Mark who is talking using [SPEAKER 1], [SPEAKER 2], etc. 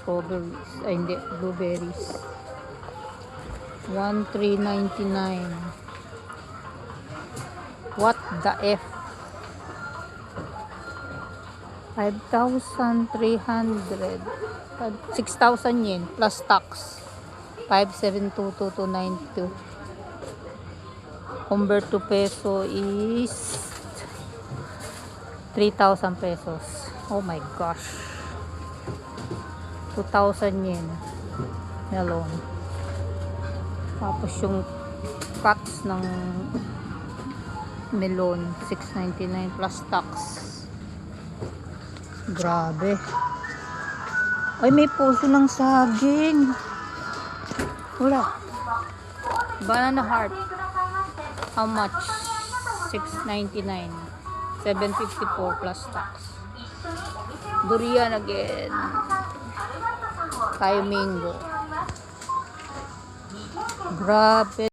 [SPEAKER 1] strawberries. Ay, hindi. Blueberries. 1,399. What the F? 5,300. 6,000 yen plus tax. 5,722,292. Convert to peso is 3,000 pesos. Oh my gosh. 2,000 yen. Melon. Tapos yung cuts ng melon, 699 plus tax. Grabe. Ay, may puso ng saging. Wala. Banana heart. How much? 699. 754 plus tax. Durian again. Tayo mango. Grabe.